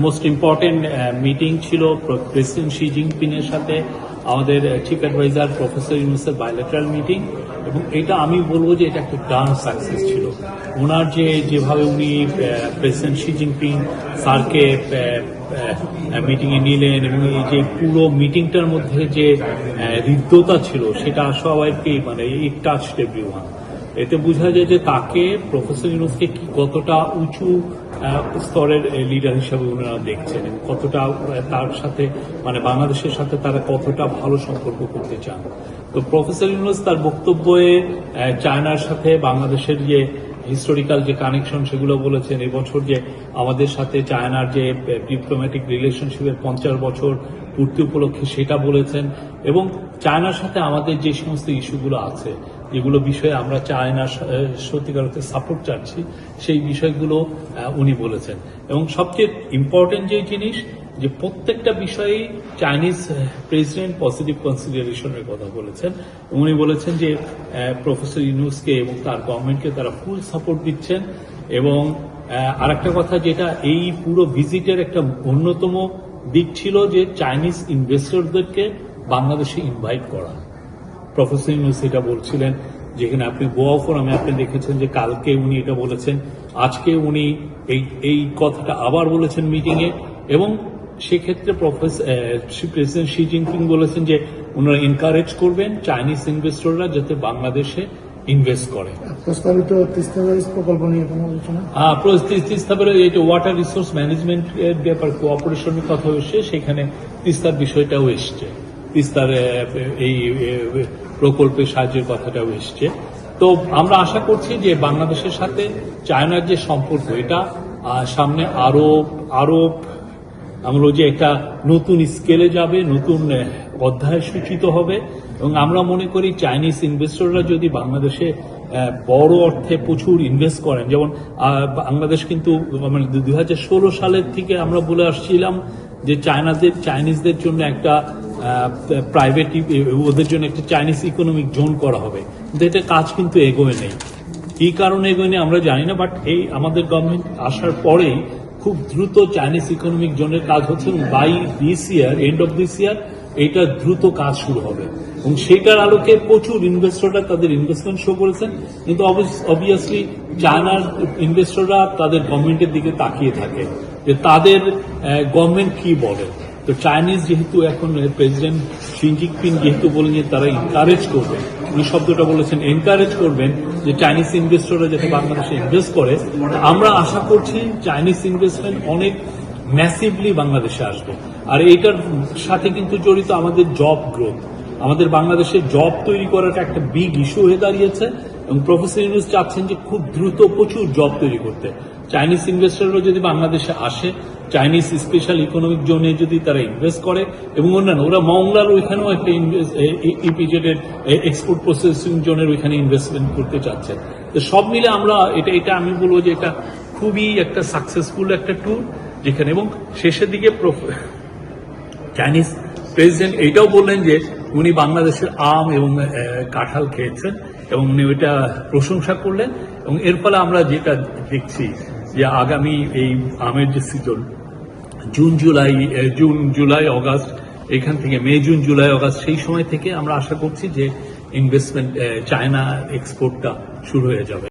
Most important meeting ছিল president Xi Jinping এর সাথে আমাদের চিফ অ্যাডভাইজার প্রফেসর ইউনূসের বায়োলেটারাল মিটিং, এবং এটা আমি বলবো যে এটা একটা গ্রান্ড সাকসেস ছিল। ওনার যেভাবে উনি প্রেসিডেন্ট শি জিনপিং স্যারকে মিটিংয়ে নিলেন এবং এই যে পুরো মিটিংটার মধ্যে যে হৃদ্যতা ছিল সেটা সবাইকে মানে ইট টাচড এভরিওয়ান। এতে বোঝা যায় যে তাকে প্রফেসর ইউনূসকে কি কতটা উঁচু স্তরের লিডার হিসাবে ওনারা দেখছেন এবং কতটা তার সাথে মানে বাংলাদেশের সাথে তারা কতটা ভালো সম্পর্ক করতে চান। তো প্রফেসর ইউনূস তার বক্তব্যে চায়নার সাথে বাংলাদেশের যে হিস্টোরিক্যাল যে কানেকশন সেগুলো বলেছেন। এবছর যে আমাদের সাথে চায়নার যে ডিপ্লোম্যাটিক রিলেশনশিপের 50 বছর পূর্তি উপলক্ষে সেটা বলেছেন, এবং চায়নার সাথে আমাদের যে সমস্ত ইস্যুগুলো আছে যেগুলো বিষয়ে আমরা চায়নার সত্যিকার অর্থে সাপোর্ট চাচ্ছি সেই বিষয়গুলো উনি বলেছেন। এবং সবচেয়ে ইম্পর্টেন্ট যে জিনিস যে প্রত্যেকটা বিষয়েই চাইনিজ প্রেসিডেন্ট পজিটিভ কনসিডারেশনের কথা বলেছেন। উনি বলেছেন যে প্রফেসর ইউনূসকে এবং তার গভর্নমেন্টকে তারা ফুল সাপোর্ট দিচ্ছেন। এবং আরেকটা কথা যেটা এই পুরো ভিজিটের একটা অন্যতম দিক ছিল যে চাইনিজ ইনভেস্টরদেরকে বাংলাদেশে ইনভাইট করা। প্রফেসর ইউনূস এটা বলছিলেন, যেখানে আপনি গোয়া ফোরামে আপনি দেখেছেন যে কালকে উনি এটা বলেছেন, আজকে উনি এই কথাটা আবার বলেছেন মিটিংয়ে। এবং সেক্ষেত্রে প্রেসিডেন্ট শি জিনপিং বলেছেন যে ওনারা এনকারেজ করবেন চাইনিজ ইনভেস্টররা যাতে বাংলাদেশে ইনভেস্ট করে। প্রস্তাবিত তিস্তা ব্যারেজ প্রকল্প নিয়ে কোনো আলোচনা? তিস্তা ব্যারেজ এটা ওয়াটার রিসোর্স ম্যানেজমেন্ট এর ব্যাপার কোঅপারেশনের কথা এসছে, সেখানে তিস্তার বিষয়টাও এসছে, তিস্তার এই প্রকল্পের সাহায্যের কথাটাও এসছে। তো আমরা আশা করছি যে বাংলাদেশের সাথে চায়নার যে সম্পর্ক এটা সামনে আরো আমরা যে একটা নতুন স্কেলে যাবে, নতুন অধ্যায় সূচিত হবে। এবং আমরা মনে করি চাইনিজ ইনভেস্টররা যদি বাংলাদেশে বড় অর্থে প্রচুর ইনভেস্ট করেন, যেমন বাংলাদেশ কিন্তু মানে 2016 সালের থেকে আমরা বলে আসছিলাম যে চাইনিজদের জন্য একটা প্রাইভেট ওদের জন্য একটা চাইনিজ ইকোনমিক জোন করা হবে, কিন্তু এটা কাজ কিন্তু এগোয় নেই। কি কারণে এগোয় নেই আমরা জানি না, বাট এই আমাদের গভর্নমেন্ট আসার পরেই খুব দ্রুত চাইনিজ ইকোনমিক জোনের কাজ হচ্ছে এবং by this year end of this year এইটা দ্রুত কাজ শুরু হবে। এবং সেইটার আলোকে প্রচুর ইনভেস্টররা তাদের ইনভেস্টমেন্ট শো করেছেন, কিন্তু অবভিয়াসলি চায়নার ইনভেস্টররা তাদের গভর্নমেন্টের দিকে তাকিয়ে থাকে যে তাদের গভর্নমেন্ট কি বলে। তো চাইনিজ যেহেতু এখন প্রেসিডেন্ট শি জিনপিং যেহেতু বলেন যে তারা এনকারেজ করবেন, উনি শব্দটা বলেছেন এনকারেজ করবেন যে চাইনিজ ইনভেস্টররা যাতে বাংলাদেশে ইনভেস্ট করে, আমরা আশা করছি চাইনিজ ইনভেস্টমেন্ট অনেক ম্যাসিভলি বাংলাদেশে আসবে। আর এইটার সাথে কিন্তু জড়িত আমাদের জব গ্রোথ, আমাদের বাংলাদেশে জব তৈরি করার একটা বিগ ইস্যু হয়ে দাঁড়িয়েছে। এবং প্রফেসর ইউনূস চাচ্ছেন যে খুব দ্রুত প্রচুর জব তৈরি করতে। চাইনিজ ইনভেস্টররা যদি বাংলাদেশে আসে, চাইনিজ স্পেশাল ইকোনমিক জোনে যদি তারা ইনভেস্ট করে, এবং অন্যান্য ওরা মংলার ওইখানেও একটা ইপিজেড এর এক্সপোর্ট প্রসেসিং জোনের ওইখানে ইনভেস্টমেন্ট করতে চাচ্ছে। তো সব মিলে আমরা এটা আমি বলবো যে এটা খুবই একটা সাকসেসফুল একটা ট্যুর যেখানে, এবং শেষের দিকে চাইনিজ প্রেসিডেন্ট এইটাও বললেন যে উনি বাংলাদেশের আম এবং কাঁঠাল খেয়েছেন এবং উনি ওইটা প্রশংসা করলেন। এবং এর ফলে আমরা যেটা দেখছি যে আগামী এই আমের যে সিজন জুন জুলাই অগাস্ট, এখান থেকে মে জুন জুলাই অগাস্ট, সেই সময় থেকে আমরা আশা করছি যে ইনভেস্টমেন্ট চায়না এক্সপোর্টটা শুরু হয়ে যাবে।